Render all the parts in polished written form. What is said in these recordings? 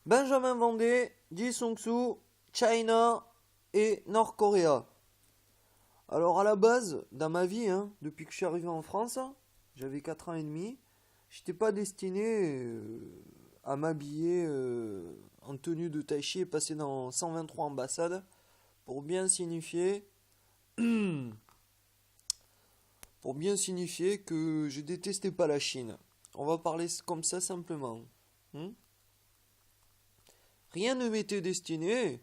Benjamin Vendée, Ji Sung-soo, China et Nord-Korea. Alors à la base, dans ma vie, depuis que je suis arrivé en France, j'avais 4 ans et demi, j'étais pas destiné à m'habiller en tenue de tai chi et passer dans 123 ambassades pour bien signifier que je détestais pas la Chine. On va parler comme ça simplement. Hmm. Rien ne m'était destiné,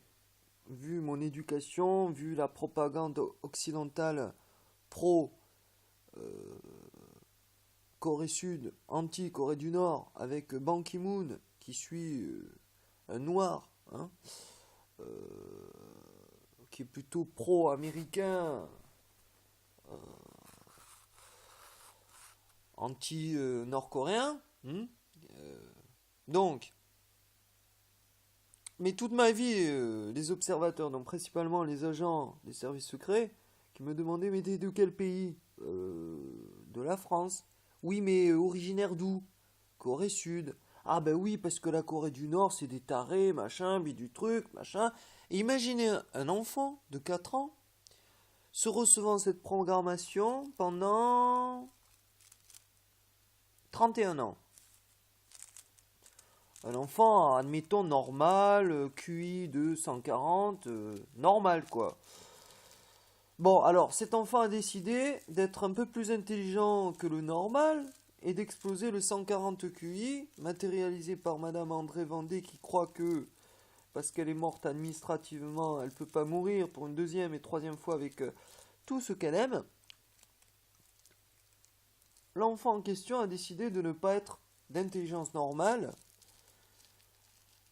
vu mon éducation, vu la propagande occidentale pro Corée Sud, anti-Corée du Nord, avec Ban Ki-moon qui suit un noir, euh, qui est plutôt pro-américain, anti-nord-coréen. Donc, mais toute ma vie, les observateurs, donc principalement les agents des services secrets, qui me demandaient mais t'es de quel pays? De la France. Oui, mais originaire d'où? Corée Sud. Ah ben oui, parce que la Corée du Nord, c'est des tarés, machin, du truc, machin. Et imaginez un enfant de 4 ans se recevant cette programmation pendant 31 ans. Un enfant, admettons, normal, QI de 140, normal quoi. Bon, alors cet enfant a décidé d'être un peu plus intelligent que le normal et d'exploser le 140 QI, matérialisé par Madame André Vendée qui croit que, parce qu'elle est morte administrativement, elle ne peut pas mourir pour une deuxième et troisième fois avec tout ce qu'elle aime. L'enfant en question a décidé de ne pas être d'intelligence normale,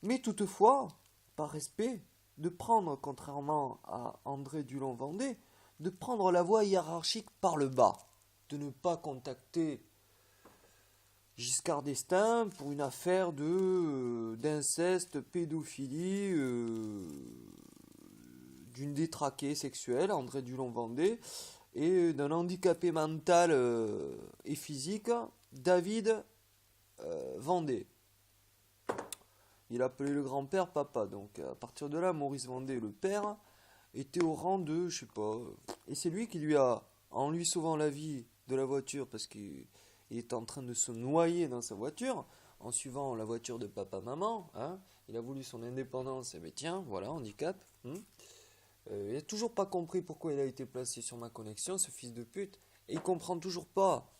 mais toutefois, par respect, de prendre, contrairement à André Dulon-Vendée, de prendre la voie hiérarchique par le bas, de ne pas contacter Giscard d'Estaing pour une affaire d'inceste, pédophilie, d'une détraquée sexuelle, André Dulon-Vendée, et d'un handicapé mental et physique, David Vendée. Il appelait le grand-père papa. Donc à partir de là, Maurice Vendée, le père, était au rang de, je sais pas. Et c'est lui qui lui a, en lui sauvant la vie de la voiture, parce qu'il était en train de se noyer dans sa voiture, en suivant la voiture de papa-maman, il a voulu son indépendance, et bien tiens, voilà, handicap. Il n'a toujours pas compris pourquoi il a été placé sur ma connexion, ce fils de pute. Et il comprend toujours pas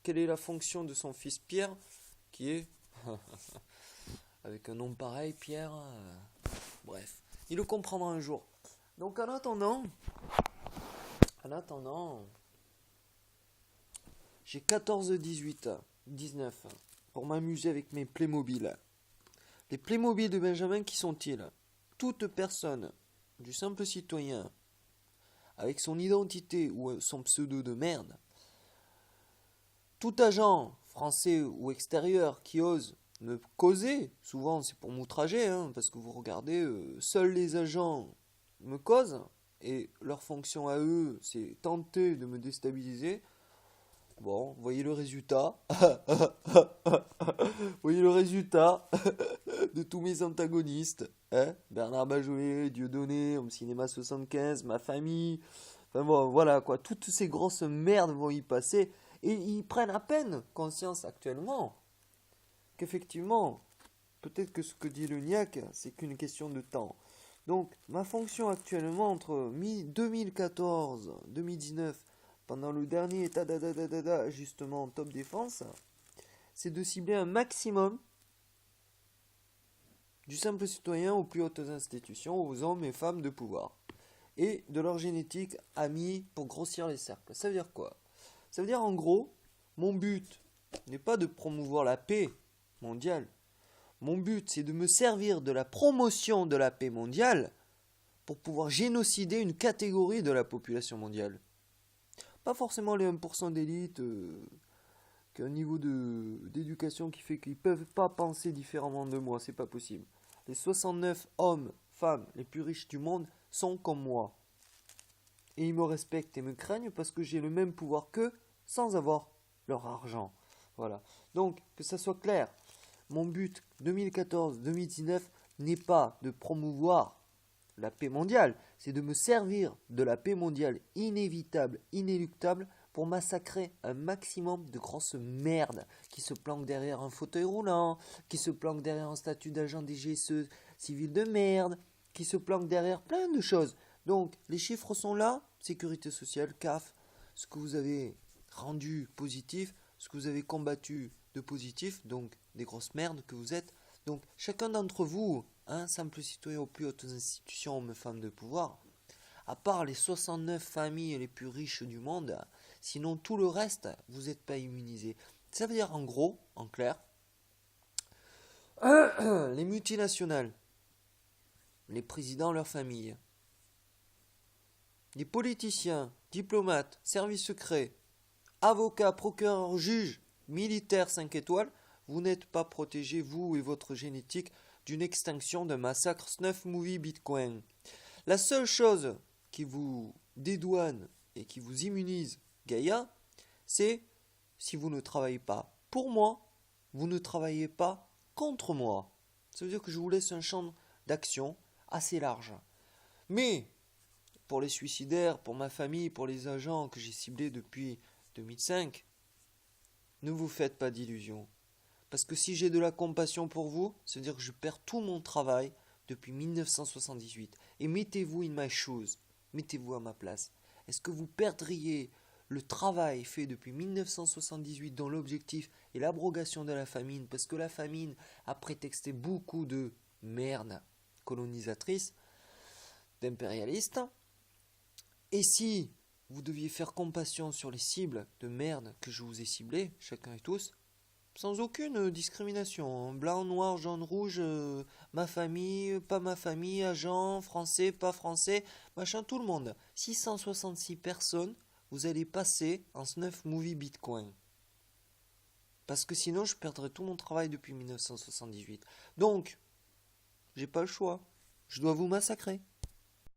quelle est la fonction de son fils Pierre, qui est... Avec un nom pareil, Pierre. Bref, il le comprendra un jour. Donc en attendant, j'ai 14, 18, 19 pour m'amuser avec mes Playmobil. Les Playmobil de Benjamin, qui sont-ils? Toute personne, du simple citoyen, avec son identité ou son pseudo de merde, tout agent, français ou extérieur, qui ose me causer, souvent c'est pour m'outrager, parce que vous regardez, seuls les agents me causent, et leur fonction à eux, c'est tenter de me déstabiliser. Bon, voyez le résultat. Voyez le résultat de tous mes antagonistes. Bernard Bajolet, Dieudonné, Homme Cinéma 75, ma famille. Enfin bon, voilà quoi, toutes ces grosses merdes vont y passer. Et ils prennent à peine conscience actuellement qu'effectivement, peut-être que ce que dit le NIAC, c'est qu'une question de temps. Donc, ma fonction actuellement entre 2014 2019, pendant le dernier ajustement top défense, c'est de cibler un maximum du simple citoyen aux plus hautes institutions, aux hommes et femmes de pouvoir, et de leur génétique amis pour grossir les cercles. Ça veut dire quoi? Ça veut dire en gros, mon but n'est pas de promouvoir la paix mondiale. Mon but, c'est de me servir de la promotion de la paix mondiale pour pouvoir génocider une catégorie de la population mondiale. Pas forcément les 1% d'élite qui ont un niveau d'éducation qui fait qu'ils ne peuvent pas penser différemment de moi, c'est pas possible. Les 69 hommes, femmes les plus riches du monde sont comme moi. Et ils me respectent et me craignent parce que j'ai le même pouvoir qu'eux sans avoir leur argent. Voilà. Donc, que ça soit clair. Mon but 2014-2019 n'est pas de promouvoir la paix mondiale, c'est de me servir de la paix mondiale inévitable, inéluctable, pour massacrer un maximum de grosses merdes qui se planquent derrière un fauteuil roulant, qui se planquent derrière un statut d'agent des GSE civil de merde, qui se planquent derrière plein de choses. Donc, les chiffres sont là, sécurité sociale, CAF, ce que vous avez rendu positif, ce que vous avez combattu de positif, donc des grosses merdes que vous êtes. Donc, chacun d'entre vous, simple citoyen aux plus hautes institutions, hommes et femmes de pouvoir, à part les 69 familles les plus riches du monde, sinon tout le reste, vous n'êtes pas immunisé. Ça veut dire en gros, en clair, les multinationales, les présidents, leurs familles, les politiciens, diplomates, services secrets, avocats, procureurs, juges, militaires 5 étoiles, vous n'êtes pas protégés, vous et votre génétique, d'une extinction d'un massacre Snuff Movie Bitcoin. La seule chose qui vous dédouane et qui vous immunise, Gaïa, c'est si vous ne travaillez pas pour moi, vous ne travaillez pas contre moi. Ça veut dire que je vous laisse un champ d'action assez large. Mais pour les suicidaires, pour ma famille, pour les agents que j'ai ciblés depuis 2005, ne vous faites pas d'illusions. Parce que si j'ai de la compassion pour vous, ça veut dire que je perds tout mon travail depuis 1978. Et mettez-vous in my shoes, mettez-vous à ma place. Est-ce que vous perdriez le travail fait depuis 1978 dont l'objectif est l'abrogation de la famine, parce que la famine a prétexté beaucoup de merde colonisatrice, d'impérialistes. Et si vous deviez faire compassion sur les cibles de merde que je vous ai ciblées, chacun et tous, sans aucune discrimination, blanc, noir, jaune, rouge, ma famille, pas ma famille, agent, français, pas français, machin, tout le monde. 666 personnes, vous allez passer en Snuff Movie Bitcoin. Parce que sinon, je perdrais tout mon travail depuis 1978. Donc, j'ai pas le choix. Je dois vous massacrer.